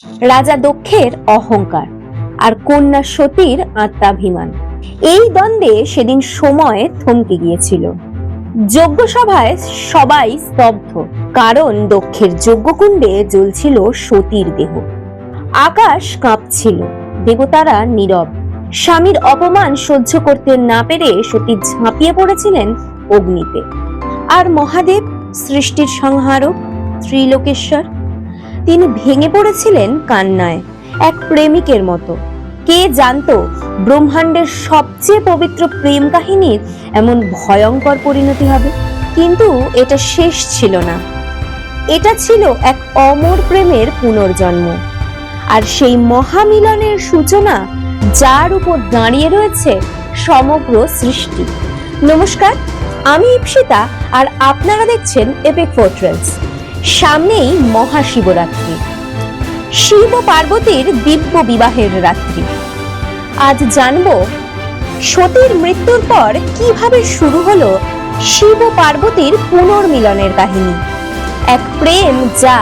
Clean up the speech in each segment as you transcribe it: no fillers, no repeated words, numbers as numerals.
রাজা দক্ষের অহংকার আর কন্যা সতীর আত্মাভিমান। এই দ্বন্দ্বে সেদিন সময় থমকে গিয়েছিল। যজ্ঞসভায় সবাই স্তব্ধ, কারণ দক্ষের যজ্ঞকুণ্ডে জ্বলছিল সতীর দেহ। আকাশ কাঁপছিল, দেবতারা নীরব। স্বামীর অপমান সহ্য করতে না পেরে সতী ঝাঁপিয়ে পড়েছিলেন অগ্নিতে। আর মহাদেব, সৃষ্টির সংহারক, ত্রিলোকেশ্বর, তিনি ভেঙে পড়েছিলেন কান্নায়, এক প্রেমিকের মতো। কে জানতো ব্রহ্মাণ্ডের সবচেয়ে পবিত্র প্রেম কাহিনীর এমন ভয়ঙ্কর পরিণতি হবে। কিন্তু এটা শেষ ছিল না, এটা ছিল এক অমর প্রেমের পুনর্জন্ম। আর সেই মহামিলনের সূচনা, যার উপর দাঁড়িয়ে রয়েছে সমগ্র সৃষ্টি। নমস্কার, আমি ইপ্সিতা, আর আপনারা দেখছেন এপিক ফোর্ট্রেলস। সামনেই মহাশিবরাত্রি, শিব ও পার্বতীর দিব্য বিবাহের রাত্রি। আজ জানবো সতীর মৃত্যুর পর কিভাবে শুরু হলো শিব ও পার্বতীর পুনর্মিলনের কাহিনী। এক প্রেম যা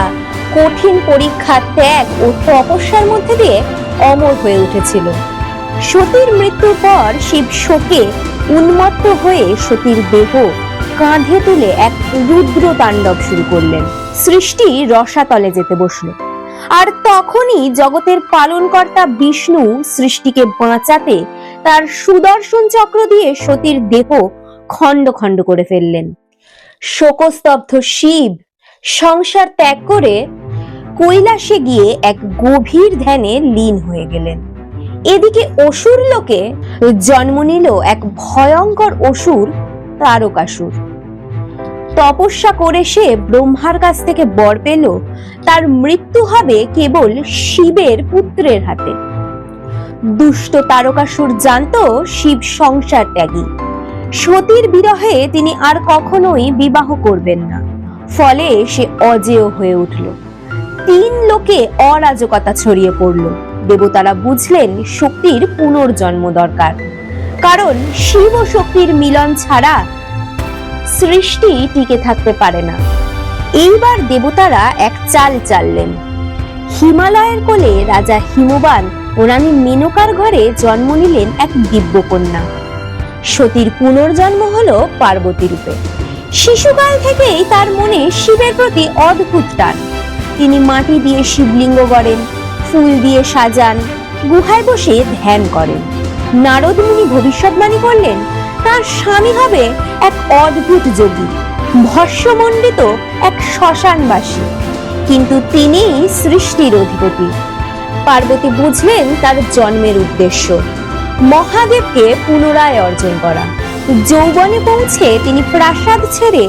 কঠিন পরীক্ষা, ত্যাগ ও তপস্যার মধ্যে দিয়ে অমর হয়ে উঠেছিল। সতীর মৃত্যুর পর শিব শোকে উন্মত্ত হয়ে সতীর দেহ কাঁধে তুলে এক রুদ্র তাণ্ডব শুরু করলেন। সৃষ্টি রসাতলে যেতে বসল। আর তখনই জগতের পালনকর্তা বিষ্ণু সৃষ্টিকে বাঁচাতে তার সুদর্শন চক্র দিয়ে সতীর দেহ খণ্ড খণ্ড করে ফেললেন। শোকস্তব্ধ শিব সংসার ত্যাগ করে কৈলাসে গিয়ে এক গভীর ধ্যানে লীন হয়ে গেলেন। এদিকে অসুর লোকে জন্ম নিল এক ভয়ঙ্কর অসুর, তারকাসুর। তপস্যা করে সে ব্রহ্মার কাছ থেকে বর পেল তার মৃত্যু হবে কেবল শিবের পুত্রের হাতে। দুষ্ট তারকাসুর জানতো শিব সংসার ত্যাগী, সতীর বিরহে তিনি আর কখনোই বিবাহ করবেন না। ফলে সে অজেয় হয়ে উঠল। 3 লোকে অরাজকতা ছড়িয়ে পড়ল। দেবতারা বুঝলেন শক্তির পুনর্জন্ম দরকার, কারণ শিব ও শক্তির মিলন ছাড়া সৃষ্টি টিকে থাকতে পারে না। এইবার দেবতারা এক চাল চাললেন। হিমালয়ের কোলে রাজা হিমবান ও রানী মেনকার ঘরে জন্ম নিলেন এক দিব্য কন্যা। সতীর পুনর্জন্ম হলো পার্বতী রূপে। শিশুকাল থেকেই তার মনে শিবের প্রতি অদ্ভুত টান। তিনি মাটি দিয়ে শিবলিঙ্গ গড়েন, ফুল দিয়ে সাজান, গুহায় বসে ধ্যান করেন। নারদ মুনি ভবিষ্যৎবাণী করলেন তার স্বামী হবে এক অদ্ভুত যোগী, ভস্মমণ্ডিত এক শ্মশানবাসী। কিন্তু তিনিই সৃষ্টির অধিপতি। পার্বতী বুঝলেন তার জন্মের উদ্দেশ্য মহাদেবকে পুনরায় অর্জন করা। যৌবনে পৌঁছে তিনি প্রাসাদ ছেড়ে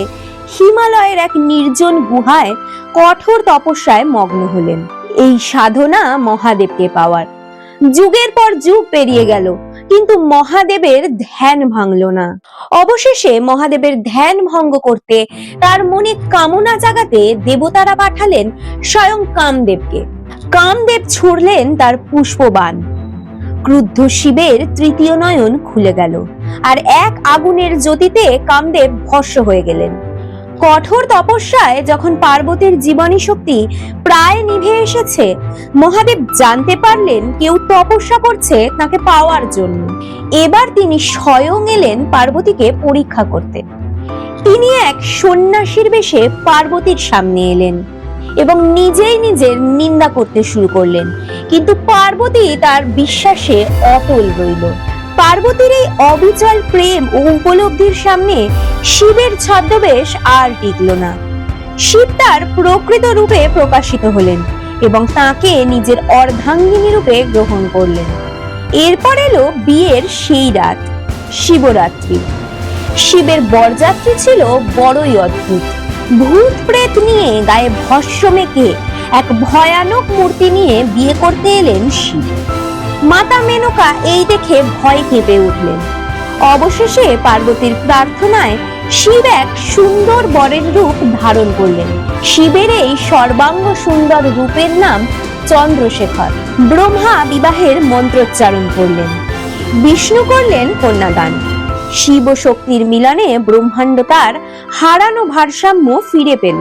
হিমালয়ের এক নির্জন গুহায় কঠোর তপস্যায় মগ্ন হলেন, এই সাধনা মহাদেবকে পাওয়ার। যুগের পর যুগ পেরিয়ে গেল, কিন্তু মহাদেবের ধ্যান ভাঙল না। অবশেষে মহাদেবের ধ্যান ভঙ্গ করতে, তার মনে কামনা জাগাতে দেবতারা পাঠালেন স্বয়ং কামদেবকে। কামদেব ছুড়লেন তার পুষ্পবাণ। ক্রুদ্ধ শিবের তৃতীয় নয়ন খুলে গেল, আর এক আগুনের জ্যোতিতে কামদেব ভস্ম হয়ে গেলেন। কঠোর তপস্যায় যখন পার্বতীর জীবনী শক্তি প্রায় নিভে এসেছে, মহাদেব জানতে পারলেন কেউ তপস্যা করছে তাকে পাওয়ার জন্য। এবার তিনি স্বয়ং এলেন পার্বতীকে পরীক্ষা করতে। তিনি এক সন্ন্যাসীর বেশে পার্বতীর সামনে এলেন এবং নিজেই নিজের নিন্দা করতে শুরু করলেন। কিন্তু পার্বতী তার বিশ্বাসে অটল রইল। পার্বতীর এই অবিচল প্রেম ও উপলব্ধির সামনে শিবের ছদ্মবেশ আর টিকল না। শিব তার প্রকৃত রূপে প্রকাশিত হলেন এবং তাকে নিজের অর্ধাঙ্গিনী রূপে গ্রহণ করলেন। এরপর এলো বিয়ের সেই রাত, শিবরাত্রি। শিবের বরযাত্রী ছিল বড়ই অদ্ভুত। ভূত প্রেত নিয়ে গায়ে ভস্ম মেখে এক ভয়ানক মূর্তি নিয়ে বিয়ে করতে এলেন শিব। মাতা মেনকা এই দেখে ভয় কেঁপে উঠলেন। অবশেষে পার্বতীর প্রার্থনায় শিব এক সুন্দর বরের রূপ ধারণ করলেন। শিবের এই সর্বাঙ্গ সুন্দর রূপের নাম চন্দ্রশেখর। ব্রহ্মা বিবাহের মন্ত্রোচ্চারণ করলেন, বিষ্ণু করলেন কন্যাদান। শিব ও শক্তির মিলনে ব্রহ্মাণ্ড তার হারানো ভারসাম্য ফিরে পেল।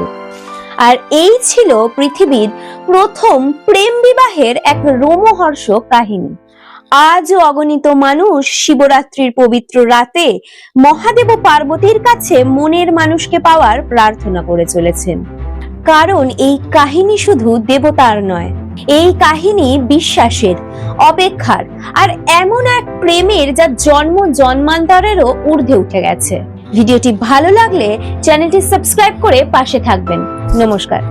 আর এই ছিল পৃথিবীর প্রথম প্রেম বিবাহের এক রোমহর্ষক কাহিনী। আজও অগণিত মানুষ শিবরাত্রির পবিত্র রাতে মহাদেব ও পার্বতীর কাছে মনের মানুষকে পাওয়ার প্রার্থনা করে চলেছেন। কারণ এই কাহিনী শুধু দেবতার নয়, এই কাহিনী বিশ্বাসের, অপেক্ষার আর এমন এক প্রেমের যা জন্ম জন্মান্তরেরও ঊর্ধ্বে উঠে গেছে। ভিডিওটি ভালো লাগলে চ্যানেলটি সাবস্ক্রাইব করে পাশে থাকবেন। নমস্কার।